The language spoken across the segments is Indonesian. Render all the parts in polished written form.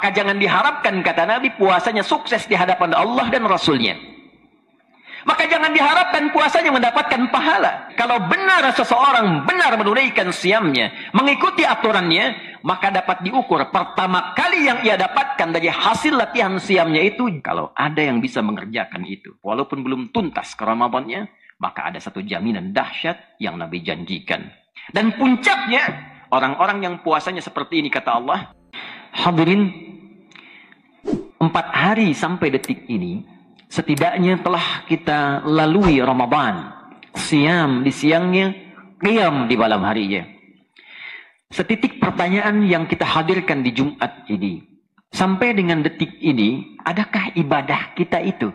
Maka jangan diharapkan, kata Nabi, puasanya sukses di hadapan Allah dan Rasulnya. Maka jangan diharapkan puasanya mendapatkan pahala. Kalau benar seseorang benar menunaikan siamnya, mengikuti aturannya, maka dapat diukur pertama kali yang ia dapatkan dari hasil latihan siamnya itu. Kalau ada yang bisa mengerjakan itu, walaupun belum tuntas ke Ramadannya, maka ada satu jaminan dahsyat yang Nabi janjikan. Dan puncaknya, orang-orang yang puasanya seperti ini, kata Allah, hadirin, 4 hari sampai detik ini, setidaknya telah kita lalui Ramadan. Siam di siangnya, qiyam di malam harinya. Setitik pertanyaan yang kita hadirkan di Jumat ini. Sampai dengan detik ini, adakah ibadah kita itu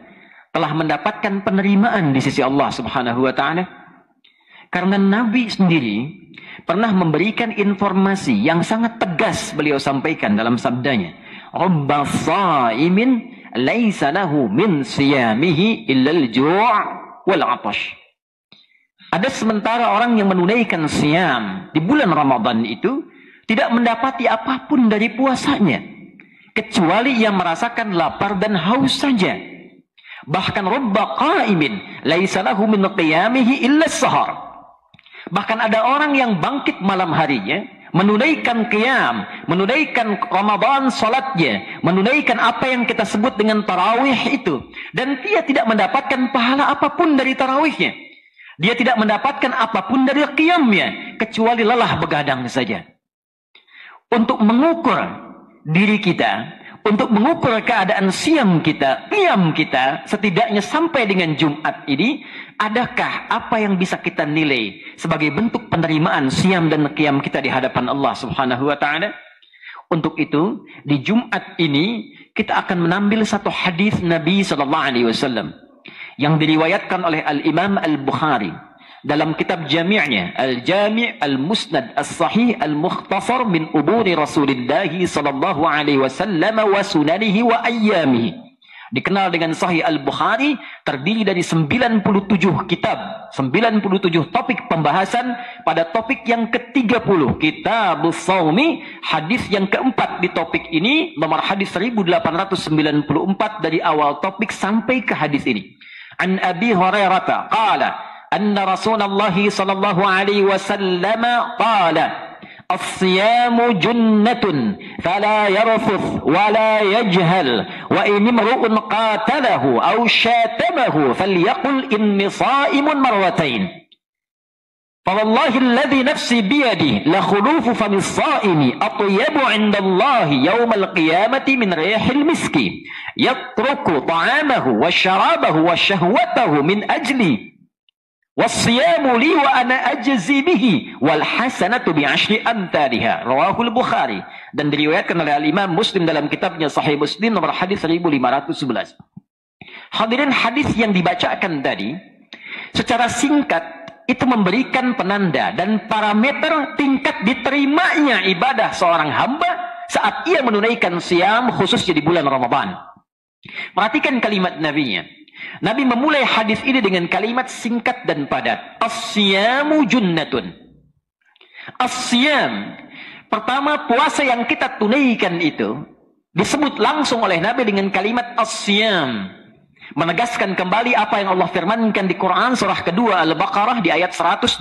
telah mendapatkan penerimaan di sisi Allah Subhanahu wa ta'ala? Karena Nabi sendiri pernah memberikan informasi yang sangat tegas beliau sampaikan dalam sabdanya. Rabba sa'imin laisa lahu min siyamihi illal ju' wal 'atash. Ada sementara orang yang menunaikan siam di bulan Ramadan itu tidak mendapati apapun dari puasanya kecuali ia merasakan lapar dan haus saja. Bahkan rabba qa'imin laisa lahu min qiyamihi illa as-sahar. Bahkan ada orang yang bangkit malam harinya, menunaikan qiyam, menunaikan Ramadan salatnya, menunaikan apa yang kita sebut dengan tarawih itu, dan dia tidak mendapatkan pahala apapun dari tarawihnya. Dia tidak mendapatkan apapun dari qiyamnya kecuali lelah begadang saja. Untuk mengukur diri kita, untuk mengukur keadaan siam kita, qiyam kita, setidaknya sampai dengan Jumat ini, adakah apa yang bisa kita nilai sebagai bentuk penerimaan siam dan qiyam kita di hadapan Allah Subhanahu wa ta'ala? Untuk itu, di Jumat ini kita akan menambil satu hadis Nabi sallallahu alaihi wasallam yang diriwayatkan oleh Al-Imam Al-Bukhari dalam kitab jami'nya, Al-Jami' Al-Musnad As-Sahih Al-Mukhtasar min Uburi Rasulillah sallallahu alaihi wasallam wa sunanihi wa ayyamihi. Dikenal dengan Sahih Al-Bukhari, terdiri dari 97 kitab, 97 topik pembahasan. Pada topik yang ke-30, Kitabus Shaumi, hadis yang keempat di topik ini, nomor hadis 1894 dari awal topik sampai ke hadis ini. An Abi Hurairah qala anna Rasulullah sallallahu alaihi wasallam qala as-siyamu junnatun fala yarfuth wala yajhal wa in imru'un qatalahu aw syatamahu falyaqul inni sha'imun marwatain. Fawallahi alladhi nafsi biyadi la khulufu famis sha'imi atyabu 'inda Allah yawmal qiyamati min rihil miski yatruku ta'amahu wa syarabahu wa syahwatahu min ajli was-siyamu li wa ana ajzi bihi wal hasanatu bi 'ashri amthaliha. Rawahul Bukhari, dan diriwayatkan oleh Al-Imam Muslim dalam kitabnya Sahih Muslim nomor hadis 1511. Hadirin, hadis yang dibacakan tadi secara singkat itu memberikan penanda dan parameter tingkat diterimanya ibadah seorang hamba saat ia menunaikan siam khususnya di bulan Ramadan. Perhatikan kalimat Nabi-nya. Nabi memulai hadis ini dengan kalimat singkat dan padat. As-siyamu junnatun. As-siyam, pertama, puasa yang kita tunaikan itu disebut langsung oleh Nabi dengan kalimat as-siyam, menegaskan kembali apa yang Allah firmankan di Quran surah kedua Al-Baqarah di ayat 183.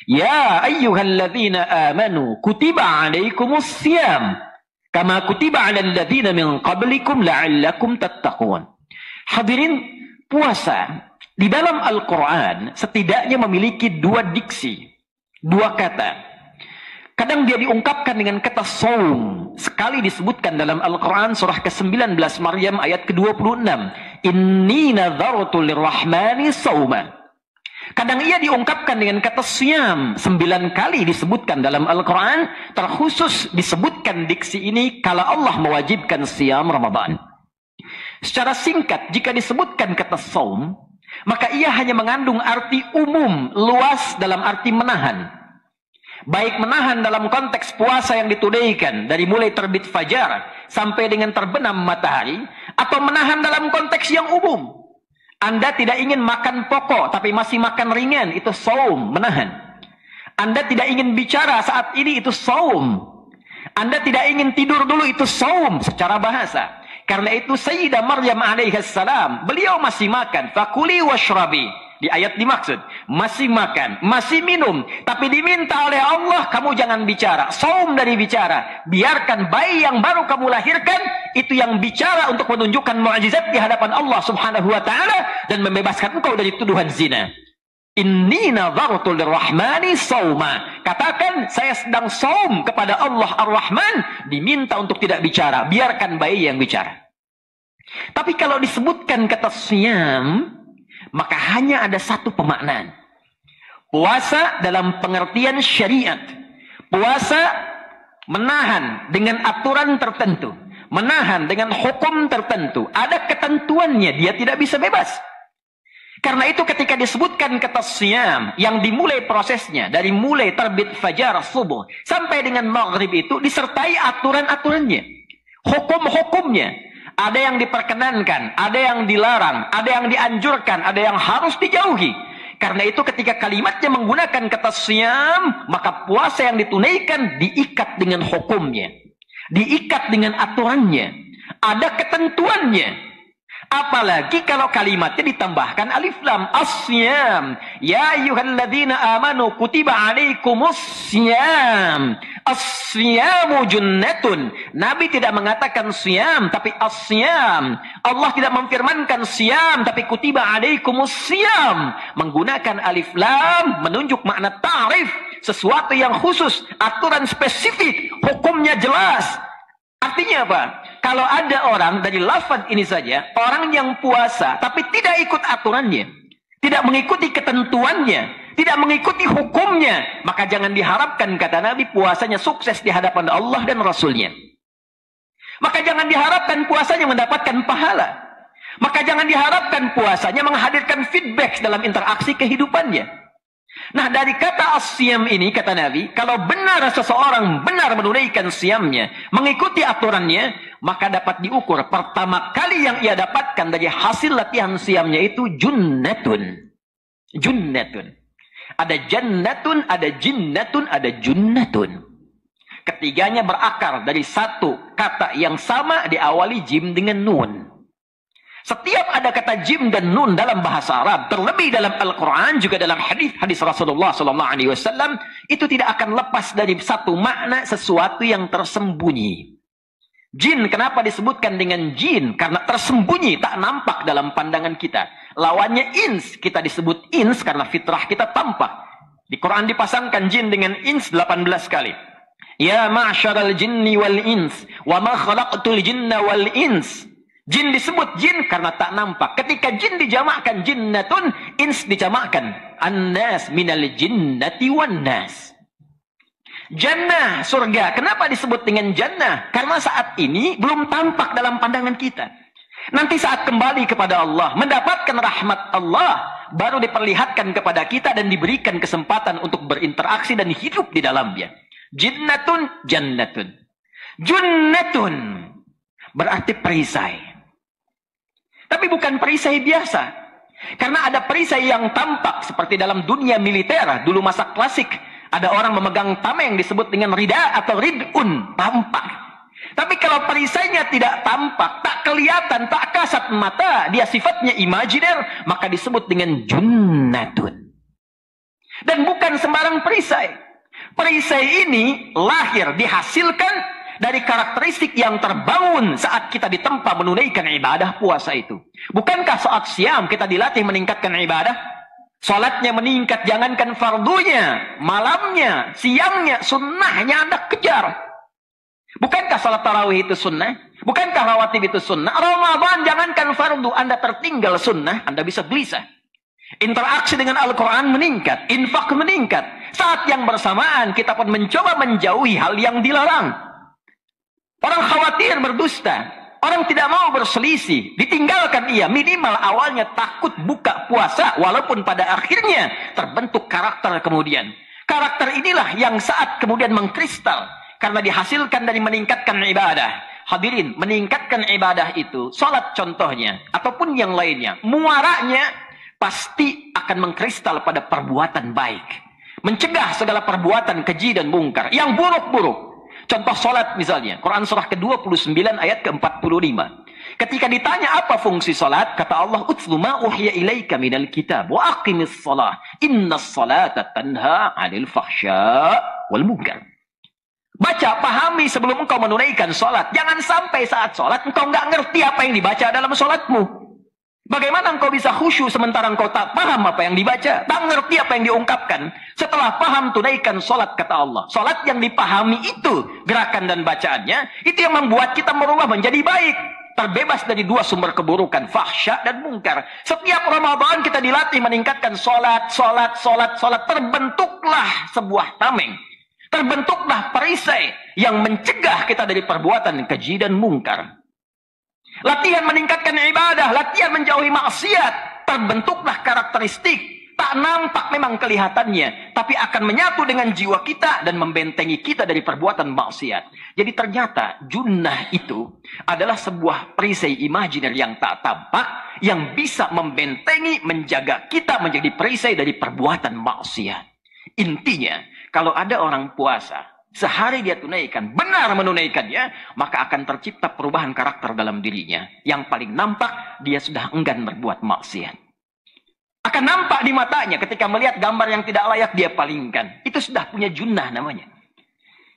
Ya ayyuhalladzina amanu kutiba alaikumus siyam kama kutiba alal ladzina min qablikum la'allakum tattaqun. Hadirin, puasa di dalam Al-Quran setidaknya memiliki dua diksi, dua kata. Kadang dia diungkapkan dengan kata saum. Sekali disebutkan dalam Al-Quran surah ke-19 Maryam ayat ke-26. Inni nadhartu lirrahmani sauma. Kadang ia diungkapkan dengan kata siyam. 9 kali disebutkan dalam Al-Quran. Terkhusus disebutkan diksi ini kala Allah mewajibkan siyam Ramadan. Secara singkat, jika disebutkan kata saum, maka ia hanya mengandung arti umum, luas dalam arti menahan. Baik menahan dalam konteks puasa yang ditunaikan dari mulai terbit fajar sampai dengan terbenam matahari, atau menahan dalam konteks yang umum. Anda tidak ingin makan pokok tapi masih makan ringan, itu saum, menahan. Anda tidak ingin bicara saat ini, itu saum. Anda tidak ingin tidur dulu, itu saum secara bahasa. Karena itu Sayyidah Maryam alaihissalam, beliau masih makan. Fakuli washrabi. Di ayat dimaksud, masih makan, masih minum. Tapi diminta oleh Allah, kamu jangan bicara. Saum dari bicara. Biarkan bayi yang baru kamu lahirkan, itu yang bicara untuk menunjukkan mukjizat di hadapan Allah subhanahu wa ta'ala. Dan membebaskan engkau dari tuduhan zina. Inni nadhartu lirrahmani sauma. Katakan, saya sedang saum kepada Allah ar-Rahman. Diminta untuk tidak bicara. Biarkan bayi yang bicara. Tapi kalau disebutkan kata siyam, maka hanya ada satu pemaknaan. Puasa dalam pengertian syariat. Puasa menahan dengan aturan tertentu. Menahan dengan hukum tertentu. Ada ketentuannya, dia tidak bisa bebas. Karena itu ketika disebutkan kata siyam, yang dimulai prosesnya, dari mulai terbit fajar subuh, sampai dengan maghrib itu, disertai aturan-aturannya. Hukum-hukumnya. Ada yang diperkenankan, ada yang dilarang, ada yang dianjurkan, ada yang harus dijauhi. Karena itu ketika kalimatnya menggunakan kata siyam, maka puasa yang ditunaikan diikat dengan hukumnya. Diikat dengan aturannya. Ada ketentuannya. Apalagi kalau kalimatnya ditambahkan alif lam. As-siyam. Ya ayyuhalladzina amanu kutiba alaikumus siyam. As-siyamu junnatun. Nabi tidak mengatakan siyam, tapi as-siyam. Allah tidak memfirmankan siyam, tapi kutiba alaikumus siyam. Menggunakan alif lam menunjuk makna ta'rif. Sesuatu yang khusus, aturan spesifik, hukumnya jelas. Artinya apa? Kalau ada orang dari lafaz ini saja, orang yang puasa tapi tidak ikut aturannya, tidak mengikuti ketentuannya, tidak mengikuti hukumnya, maka jangan diharapkan, kata Nabi, puasanya sukses di hadapan Allah dan Rasulnya. Maka jangan diharapkan puasanya mendapatkan pahala. Maka jangan diharapkan puasanya menghadirkan feedback dalam interaksi kehidupannya. Nah, dari kata as-siyam ini, kata Nabi, kalau benar seseorang benar menunaikan siyamnya, mengikuti aturannya, maka dapat diukur pertama kali yang ia dapatkan dari hasil latihan siyamnya itu junnatun. Junnatun. Ada jannatun, ada jinnatun, ada junnatun. Ketiganya berakar dari satu kata yang sama diawali jim dengan nun. Setiap ada kata jim dan nun dalam bahasa Arab, terlebih dalam Al-Quran, juga dalam hadis Rasulullah SAW, itu tidak akan lepas dari satu makna, sesuatu yang tersembunyi. Jin, kenapa disebutkan dengan jin? Karena tersembunyi, tak nampak dalam pandangan kita. Lawannya ins, kita disebut ins karena fitrah kita tampak. Di Quran dipasangkan jin dengan ins 18 kali. Ya ma'syaral jinni wal ins, wa ma khalaqtul jinna wal ins. Jin disebut jin karena tak nampak. Ketika jin dijamakkan jinnatun, ins dijamakkan annas minal jinnati wan nas. Jannah, surga. Kenapa disebut dengan jannah? Karena saat ini belum tampak dalam pandangan kita. Nanti saat kembali kepada Allah, mendapatkan rahmat Allah, baru diperlihatkan kepada kita dan diberikan kesempatan untuk berinteraksi dan hidup di dalamnya. Jinnatun, jannatun. Junnatun berarti perisai. Tapi bukan perisai biasa. Karena ada perisai yang tampak. Seperti dalam dunia militer. Dulu masa klasik. Ada orang memegang tameng disebut dengan rida atau rid'un. Tampak. Tapi kalau perisainya tidak tampak. Tak kelihatan. Tak kasat mata. Dia sifatnya imajiner. Maka disebut dengan junnatun. Dan bukan sembarang perisai. Perisai ini lahir, dihasilkan dari karakteristik yang terbangun saat kita ditempa menunaikan ibadah puasa itu. Bukankah saat siam kita dilatih meningkatkan ibadah? Salatnya meningkat, jangankan fardunya, malamnya, siangnya, sunnahnya Anda kejar. Bukankah salat tarawih itu sunnah? Bukankah rawatib itu sunnah? Ramadan jangankan fardu, Anda tertinggal sunnah, Anda bisa gelisah. Interaksi dengan Al-Quran meningkat, infak meningkat. Saat yang bersamaan kita pun mencoba menjauhi hal yang dilarang. Orang khawatir berdusta. Orang tidak mau berselisih. Ditinggalkan ia. Minimal awalnya takut buka puasa. Walaupun pada akhirnya terbentuk karakter kemudian. Karakter inilah yang saat kemudian mengkristal. Karena dihasilkan dari meningkatkan ibadah. Hadirin, meningkatkan ibadah itu. Salat contohnya. Ataupun yang lainnya. Muaranya pasti akan mengkristal pada perbuatan baik. Mencegah segala perbuatan keji dan mungkar. Yang buruk-buruk. Contoh solat misalnya. Quran surah ke-29 ayat ke-45. Ketika ditanya apa fungsi solat, kata Allah, "Utlu ma uhiya ilaika minal kitab wa aqimis shalah. Innas salata tanha 'anil fahsya wal munkar." Baca, pahami sebelum engkau menunaikan solat. Jangan sampai saat solat engkau nggak ngerti apa yang dibaca dalam solatmu. Bagaimana engkau bisa khusyuk sementara engkau tak paham apa yang dibaca, tak ngerti apa yang diungkapkan. Setelah paham, tunaikan solat, kata Allah. Solat yang dipahami itu, gerakan dan bacaannya, itu yang membuat kita merubah menjadi baik. Terbebas dari dua sumber keburukan, fahsya dan mungkar. Setiap Ramadan kita dilatih meningkatkan solat. Terbentuklah sebuah tameng. Terbentuklah perisai yang mencegah kita dari perbuatan keji dan mungkar. Latihan meningkatkan ibadah, latihan menjauhi maksiat. Terbentuklah karakteristik. Tak nampak memang kelihatannya, tapi akan menyatu dengan jiwa kita dan membentengi kita dari perbuatan maksiat. Jadi ternyata junnah itu adalah sebuah perisai imajiner yang tak tampak, yang bisa membentengi, menjaga kita menjadi perisai dari perbuatan maksiat. Intinya, kalau ada orang puasa, sehari dia tunaikan, benar menunaikannya, maka akan tercipta perubahan karakter dalam dirinya. Yang paling nampak, dia sudah enggan berbuat maksiat. Akan nampak di matanya ketika melihat gambar yang tidak layak dia palingkan. Itu sudah punya junnah namanya.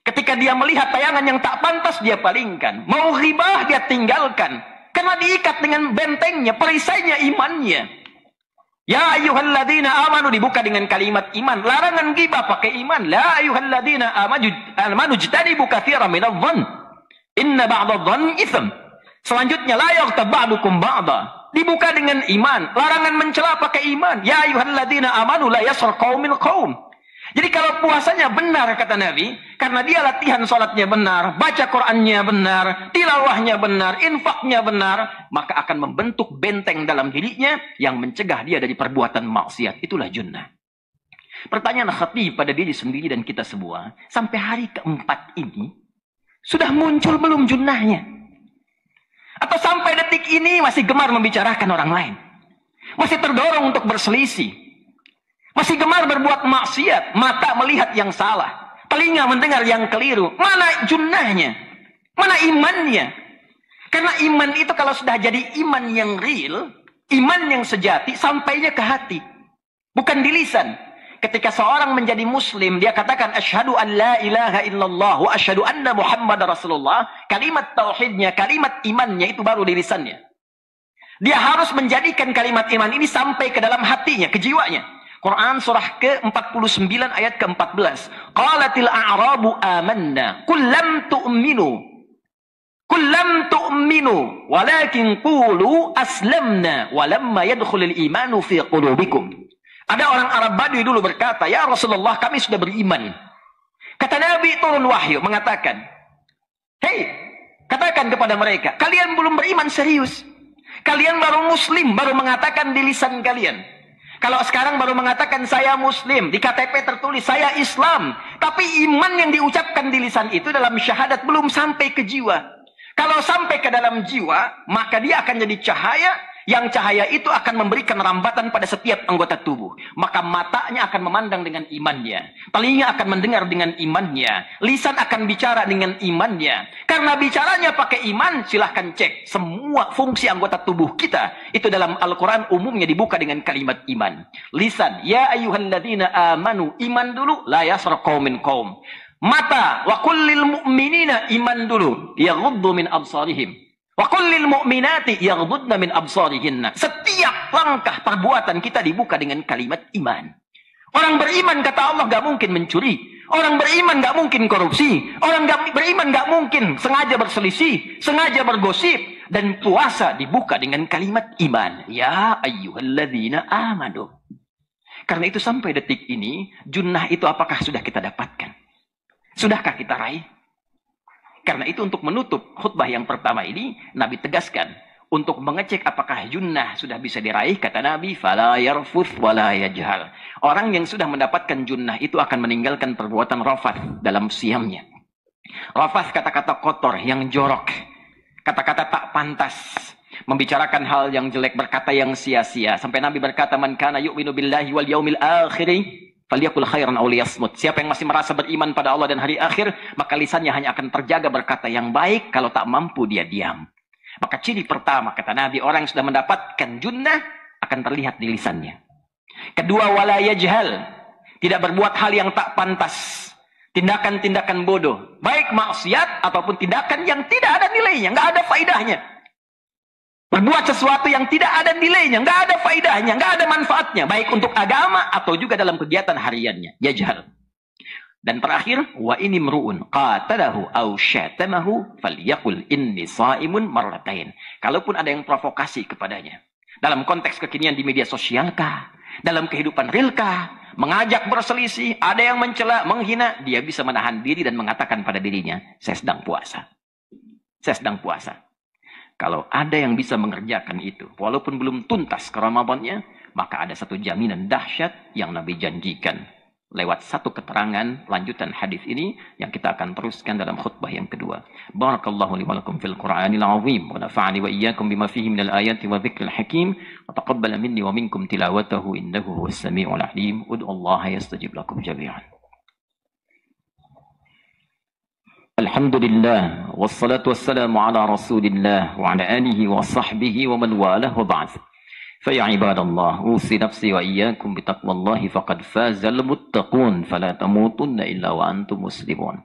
Ketika dia melihat tayangan yang tak pantas dia palingkan. Mau ghibah dia tinggalkan. Karena diikat dengan bentengnya, perisainya imannya. Ya ayyuhalladzina amanu dibuka dengan kalimat iman. Larangan ghibah pakai iman. La ayyuhalladzina amanu jtanibu katsiran minadh-dhann. Inna ba'dadh-dhanni itsm. Selanjutnya la yaghtab ba'dukum ba'dha. Dibuka dengan iman. Larangan mencela pakai iman. Ya ayyuhalladzina amanu la yaskhar qaumin qaum. Jadi kalau puasanya benar kata Nabi, karena dia latihan salatnya benar, baca Qur'annya benar, tilawahnya benar, infaknya benar, maka akan membentuk benteng dalam dirinya yang mencegah dia dari perbuatan maksiat. Itulah junnah. Pertanyaan khatib pada diri sendiri dan kita semua, sampai hari keempat ini sudah muncul belum junnahnya? Atau sampai detik ini masih gemar membicarakan orang lain? Masih terdorong untuk berselisih? Masih gemar berbuat maksiat? Mata melihat yang salah, telinga mendengar yang keliru. Mana junnahnya? Mana imannya? Karena iman itu kalau sudah jadi iman yang real, iman yang sejati, sampainya ke hati. Bukan di lisan. Ketika seorang menjadi muslim, dia katakan asyhadu an la ilaha illallah wa asyhadu anna muhammadar rasulullah. Kalimat tauhidnya, kalimat imannya itu baru di lisannya. Dia harus menjadikan kalimat iman ini sampai ke dalam hatinya, ke jiwanya. Quran surah ke-49 ayat ke-14. Qalatil a'rabu amanna qul lam tu'minu walakin qulu aslamna walamma yadkhulul imanu fi qulubikum. Ada orang Arab Badui dulu berkata, "Ya Rasulullah, kami sudah beriman." Kata Nabi turun wahyu mengatakan, "Hei, katakan kepada mereka, kalian belum beriman serius. Kalian baru muslim, baru mengatakan di lisan kalian. Kalau sekarang baru mengatakan saya muslim, di KTP tertulis saya Islam, tapi iman yang diucapkan di lisan itu dalam syahadat belum sampai ke jiwa. Kalau sampai ke dalam jiwa, maka dia akan jadi cahaya. Yang cahaya itu akan memberikan rambatan pada setiap anggota tubuh. Maka matanya akan memandang dengan imannya. Telinga akan mendengar dengan imannya. Lisan akan bicara dengan imannya. Karena bicaranya pakai iman, silahkan cek. Semua fungsi anggota tubuh kita, itu dalam Al-Quran umumnya dibuka dengan kalimat iman. Lisan, ya ayyuhalladzina amanu, iman dulu, la yaskhar qaumin qaum. Mata, wa kullil mu'minina, iman dulu, yaghuddu min absarihim. Wa kullil mu'minati yaghdudna min absarihinna. Setiap langkah perbuatan kita dibuka dengan kalimat iman. Orang beriman kata Allah gak mungkin mencuri. Orang beriman gak mungkin korupsi. Orang beriman gak mungkin sengaja berselisih, sengaja bergosip. Dan puasa dibuka dengan kalimat iman. Ya ayyuhalladzina amanu. Karena itu sampai detik ini, junnah itu apakah sudah kita dapatkan? Sudahkah kita raih? Karena itu untuk menutup khutbah yang pertama ini, Nabi tegaskan. Untuk mengecek apakah junnah sudah bisa diraih, kata Nabi, fala yarfuth wala yajhal. Orang yang sudah mendapatkan junnah itu akan meninggalkan perbuatan rafath dalam siamnya. Rafath kata-kata kotor, yang jorok. Kata-kata tak pantas. Membicarakan hal yang jelek, berkata yang sia-sia. Sampai Nabi berkata, man kana yu'minu billahi wal yaumil akhiri Falyaqul khairan aw liyasmut. Siapa yang masih merasa beriman pada Allah dan hari akhir, maka lisannya hanya akan terjaga berkata yang baik. Kalau tak mampu, dia diam. Maka ciri pertama, kata Nabi, orang yang sudah mendapatkan junnah akan terlihat di lisannya. Kedua, wala yajhal. Tidak berbuat hal yang tak pantas. Tindakan-tindakan bodoh. Baik maksiat ataupun tindakan yang tidak ada nilainya. Nggak ada faedahnya. Berbuat sesuatu yang tidak ada nilainya, nggak ada faedahnya, nggak ada manfaatnya, baik untuk agama atau juga dalam kegiatan hariannya. Yajhal. Dan terakhir, wa ini mru'un qatalahu aw syatamahu falyaqul inni shaimun marratain. Kalaupun ada yang provokasi kepadanya, dalam konteks kekinian di media sosial kah, dalam kehidupan real kah, mengajak berselisih, ada yang mencela, menghina, dia bisa menahan diri dan mengatakan pada dirinya, saya sedang puasa. Saya sedang puasa. Kalau ada yang bisa mengerjakan itu, walaupun belum tuntas ke Ramadannya, maka ada satu jaminan dahsyat yang Nabi janjikan. Lewat satu keterangan lanjutan hadis ini yang kita akan teruskan dalam khutbah yang kedua. Barakallahu li wa lakum fil Qur'anil 'azim wa nafa'ani wa iyyakum bima fihi minal ayati wa dzikril hakim wa taqabbala minni wa minkum tilawatahu innahu huwas samiul 'alim. Ud'ullaha yastajib lakum jami'an. Alhamdulillah, wassalatu wassalamu ala rasulillah wa ala alihi wa sahbihi wa man walah wa ba'd. Faya ibadallah, usi nafsi wa iyyakum bitaqwallahi faqad fazal muttaqun, fala tamutunna illa wa antum muslimun.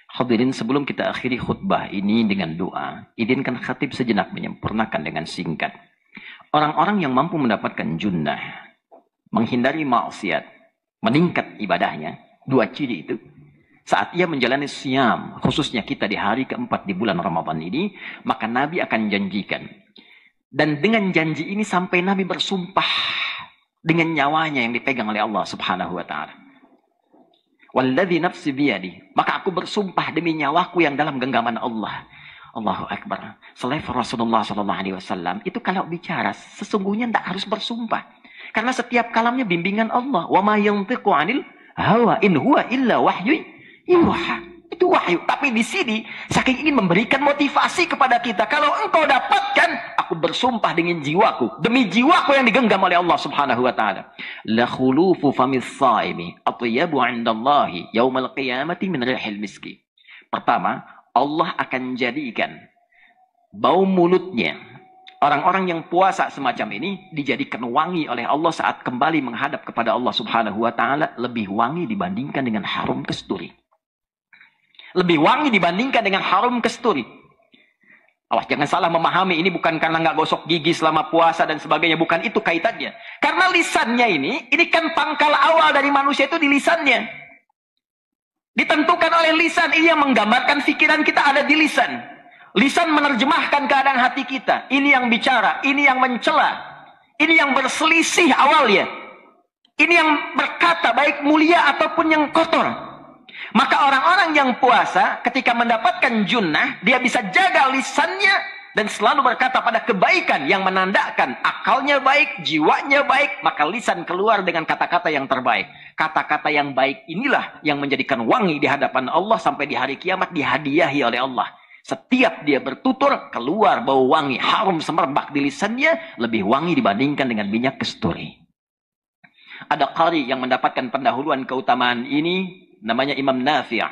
Hadirin, sebelum kita akhiri khutbah ini dengan doa, izinkan khatib sejenak menyempurnakan dengan singkat. Orang-orang yang mampu mendapatkan junnah, menghindari maksiat, meningkat ibadahnya, dua ciri itu. Saat ia menjalani siam, khususnya kita di hari keempat di bulan Ramadan ini, maka Nabi akan janjikan. Dan dengan janji ini sampai Nabi bersumpah dengan nyawanya yang dipegang oleh Allah Subhanahu wa taala. Walladzi nafsi biyadi, maka aku bersumpah demi nyawaku yang dalam genggaman Allah. Allahu Akbar. Selain Rasulullah sallallahu alaihi wasallam itu kalau bicara sesungguhnya tidak harus bersumpah. Karena setiap kalamnya bimbingan Allah. Wa ma yantiqu 'anil hawa in huwa illa wahyu yuha. Itu wahyu. Tapi di sini saking ingin memberikan motivasi kepada kita. Kalau engkau dapatkan, aku bersumpah dengan jiwaku. Demi jiwaku yang digenggam oleh Allah Subhanahu wa taala. La khulufu famis shaimi atyabu 'indallahi yaumal qiyamati min rihil miski. Pertama, Allah akan jadikan bau mulutnya orang-orang yang puasa semacam ini dijadikan wangi oleh Allah saat kembali menghadap kepada Allah Subhanahu wa taala, lebih wangi dibandingkan dengan harum kasturi. Lebih wangi dibandingkan dengan harum kasturi. Awas, jangan salah memahami, ini bukan karena nggak gosok gigi selama puasa dan sebagainya, bukan itu kaitannya. Karena lisannya ini kan pangkal awal dari manusia itu di lisannya. Ditentukan oleh lisan, ini yang menggambarkan pikiran kita ada di lisan. Lisan menerjemahkan keadaan hati kita. Ini yang bicara, ini yang mencela, ini yang berselisih awalnya. Ini yang berkata baik mulia ataupun yang kotor. Maka orang-orang yang puasa ketika mendapatkan junnah, dia bisa jaga lisannya dan selalu berkata pada kebaikan yang menandakan akalnya baik, jiwanya baik, maka lisan keluar dengan kata-kata yang terbaik. Kata-kata yang baik inilah yang menjadikan wangi di hadapan Allah sampai di hari kiamat dihadiahi oleh Allah. Setiap dia bertutur, keluar bau wangi, harum semerbak di lisannya, lebih wangi dibandingkan dengan minyak kasturi. Ada qari yang mendapatkan pendahuluan keutamaan ini, namanya Imam Nafi'.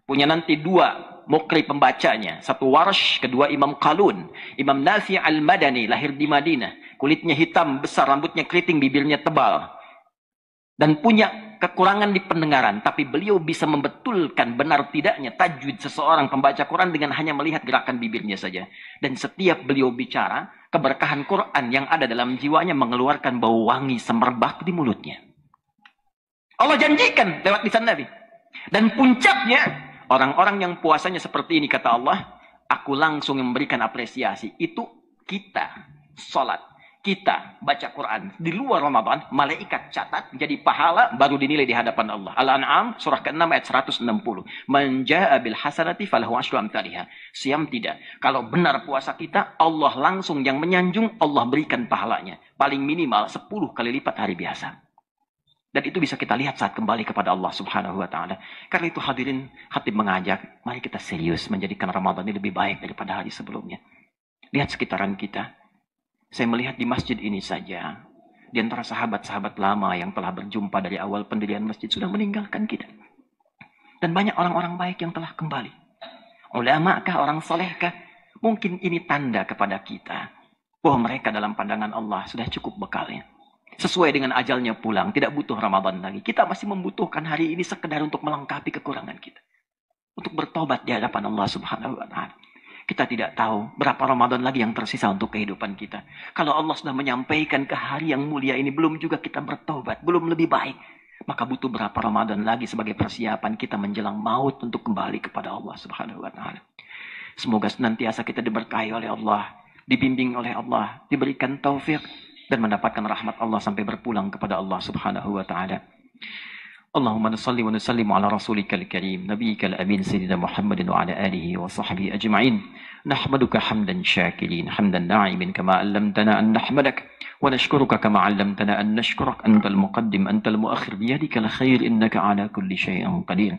Punya nanti dua mukri pembacanya. Satu Warsh, kedua Imam Qalun. Imam Nafi' al-Madani, lahir di Madinah. Kulitnya hitam, besar, rambutnya keriting, bibirnya tebal. Dan punya kekurangan di pendengaran. Tapi beliau bisa membetulkan benar tidaknya tajwid seseorang pembaca Quran dengan hanya melihat gerakan bibirnya saja. Dan setiap beliau bicara, keberkahan Quran yang ada dalam jiwanya mengeluarkan bau wangi semerbak di mulutnya. Allah janjikan lewat lisan Nabi. Dan puncaknya, orang-orang yang puasanya seperti ini, kata Allah, aku langsung memberikan apresiasi. Itu kita sholat, kita baca Quran di luar Ramadan, malaikat catat jadi pahala baru dinilai di hadapan Allah. Al-An'am surah ke-6 ayat 160. Man jaa'a bil hasanati falahu asyru amsalihha. Siam tidak. Kalau benar puasa kita, Allah langsung yang menyanjung, Allah berikan pahalanya. Paling minimal 10 kali lipat hari biasa. Dan itu bisa kita lihat saat kembali kepada Allah Subhanahu wa taala. Karena itu hadirin, khatib mengajak, mari kita serius menjadikan Ramadan ini lebih baik daripada hari sebelumnya. Lihat sekitaran kita. Saya melihat di masjid ini saja, di antara sahabat-sahabat lama yang telah berjumpa dari awal pendirian masjid sudah meninggalkan kita. Dan banyak orang-orang baik yang telah kembali. Ulama kah, orang soleh kah? Mungkin ini tanda kepada kita bahwa mereka dalam pandangan Allah sudah cukup bekalnya. Sesuai dengan ajalnya pulang, tidak butuh Ramadan lagi. Kita masih membutuhkan hari ini sekedar untuk melengkapi kekurangan kita. Untuk bertobat di hadapan Allah Subhanahu wa Ta'ala. Kita tidak tahu berapa Ramadan lagi yang tersisa untuk kehidupan kita. Kalau Allah sudah menyampaikan ke hari yang mulia ini, belum juga kita bertobat, belum lebih baik. Maka butuh berapa Ramadan lagi sebagai persiapan kita menjelang maut untuk kembali kepada Allah Subhanahu wa Ta'ala. Semoga senantiasa kita diberkahi oleh Allah, dibimbing oleh Allah, diberikan taufik dan mendapatkan rahmat Allah sampai berpulang kepada Allah Subhanahu wa Ta'ala. Allahumma nusalli wa nusallimu ala rasulika al-karim nabiyyika al-amin sayyidina Muhammadin wa ala alihi wa sahbihi ajma'in. Nahmaduka hamdan syakirin hamdan na'imin kama 'allamtana an nahmadak wa nashkuruka kama 'allamtana an nashkurak antal muqaddim antal muakhir biyadika al-khair innaka 'ala kulli syai'in qadir.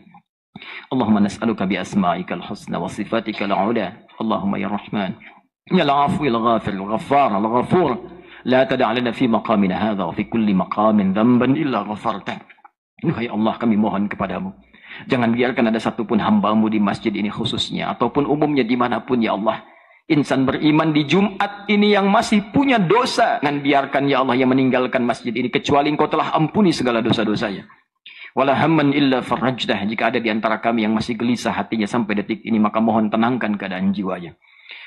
Allahumma nas'aluka bi asma'ika al-husna wa sifatika al-'ula. Allahumma ya Rahman ya al-'afwi al-ghafir al-ghaffar al-ghafur la tada' lana fi maqamina hadha wa fi kulli maqamin dhanban illa ghafartah. Wahai Allah, kami mohon kepadamu, jangan biarkan ada satupun hambamu di masjid ini khususnya, ataupun umumnya dimanapun ya Allah, insan beriman di Jumat ini yang masih punya dosa, jangan biarkan ya Allah yang meninggalkan masjid ini, kecuali Engkau telah ampuni segala dosa-dosanya. Wala hamman illa farajdah, jika ada di antara kami yang masih gelisah hatinya sampai detik ini, maka mohon tenangkan keadaan jiwanya.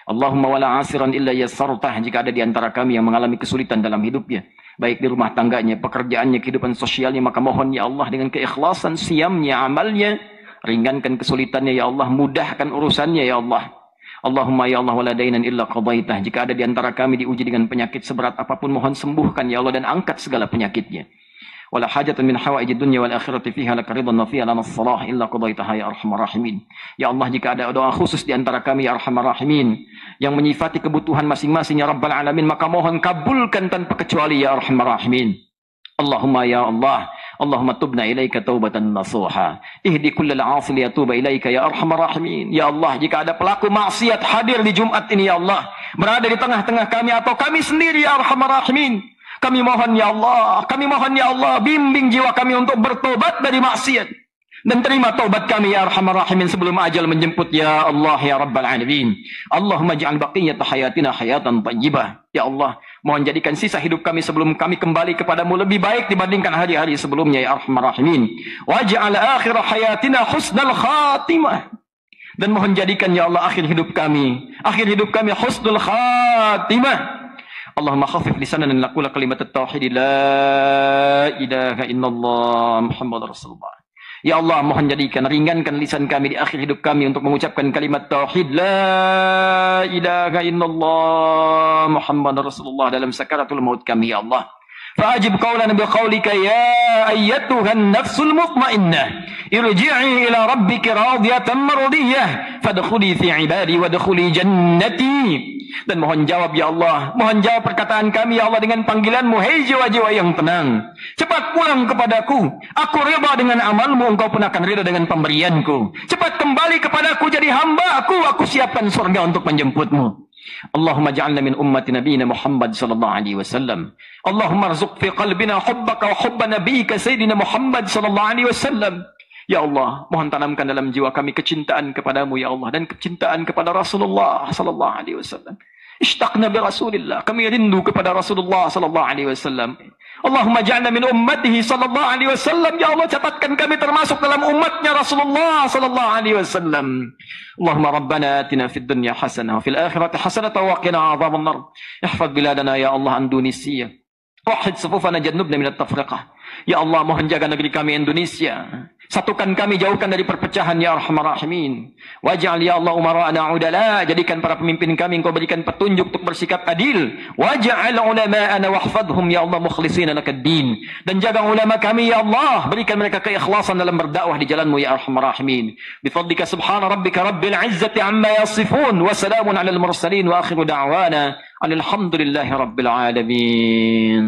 Allahumma wala asiran illa yassartah, jika ada di antara kami yang mengalami kesulitan dalam hidupnya, baik di rumah tangganya, pekerjaannya, kehidupan sosialnya, maka mohon ya Allah dengan keikhlasan siamnya, amalnya, ringankan kesulitannya ya Allah, mudahkan urusannya ya Allah. Allahumma ya Allah wala dainan illa qadaitah, jika ada di antara kami diuji dengan penyakit seberat apapun, mohon sembuhkan ya Allah dan angkat segala penyakitnya. Wala hajatan min hawaijid dunya wal akhirati fiha laka ridwan wa fiha lana salah illa qadaitaha ya arhamar rahimin. Ya Allah, jika ada doa khusus di antara kami ya arhamar rahimin yang menyifati kebutuhan masing-masing ya rabbal alamin, maka mohon kabulkan tanpa kecuali ya arhamar rahimin. Allahumma ya Allah, Allahumma tubna ilaika taubatan nasuha, ihdi kullal 'asi liyatuba ilaika ya arhamar rahimin. Ya Allah, jika ada pelaku maksiat hadir di Jumat ini ya Allah, berada di tengah-tengah kami atau kami sendiri ya arhamar rahimin, kami mohon ya Allah, bimbing jiwa kami untuk bertobat dari maksiat dan terima taubat kami ya arhamar rahimin sebelum ajal menjemput ya Allah ya rabbal alamin. Allahumma ja'al baqiyata hayatina hayatan thayyibah. Ya Allah, mohon jadikan sisa hidup kami sebelum kami kembali kepadamu lebih baik dibandingkan hari-hari sebelumnya ya arhamar rahimin. Waj'al akhir hayatina husnal khatimah. Dan mohon jadikan ya Allah akhir hidup kami husnul khatimah. Allahumma khafif lisanana naqula kalimat at-tauhid la ilaha illallah Muhammadur Rasulullah. Ya Allah, mohon jadikan, ringankan lisan kami di akhir hidup kami untuk mengucapkan kalimat tauhid la ilaha illallah Muhammadur Rasulullah dalam sakaratul maut kami ya Allah. Fa'ajib qawlana biqawlika ya ayyatuhan nafsul mutmainnah irji'i ila rabbiki radiyatan mardiyah fadkhuli fi ibadi wadkhuli jannati. Dan mohon jawab ya Allah, mohon jawab perkataan kami ya Allah dengan panggilanmu, hei jiwa-jiwa yang tenang, cepat pulang kepadaku, aku rida dengan amalmu, engkau pun akan rida dengan pemberianku, cepat kembali kepadaku jadi hamba aku siapkan surga untuk menjemputmu. Allahumma ja'alna min ummati nabiyina Muhammad sallallahu alaihi wasallam. Allahumma arzuq fi qalbina hubbaka wa hubba nabiyyika sayyidina Muhammad sallallahu alaihi wasallam. Ya Allah, mohon tanamkan dalam jiwa kami kecintaan kepadamu ya Allah dan kecintaan kepada Rasulullah sallallahu alaihi wasallam. Ishtaqna bi Rasulillah, kami rindu kepada Rasulullah sallallahu alaihi wasallam. Allahumma ja'alna min ummatihi sallallahu alaihi wasallam. Ya Allah, catatkan kami termasuk dalam umatnya Rasulullah sallallahu alaihi wasallam. Allahumma rabbana atina fid dunya hasanah wa fil akhirati hasanah wa qina adzaban nar. Ihfaz biladana ya Allah Indonesia. Wahid sufufana jannubna min at-tafriqah. Ya Allah, mohon jaga negeri kami Indonesia. Satukan kami, jauhkan dari perpecahan ya arhamar rahimin. Waj'al ya Allah umara'ana udala, jadikan para pemimpin kami engkau berikan petunjuk untuk bersikap adil. Waj'al ulama'ana wahfadhum ya Allah mukhlishina lakad-din. Dan jaga ulama kami ya Allah, berikan mereka keikhlasan dalam berdakwah di jalanmu ya arhamar rahimin. Bifadlika subhana rabbika rabbil izzati amma yasifun wa salamun alal mursalin wa akhiru da'wana alhamdulillahi rabbil alamin.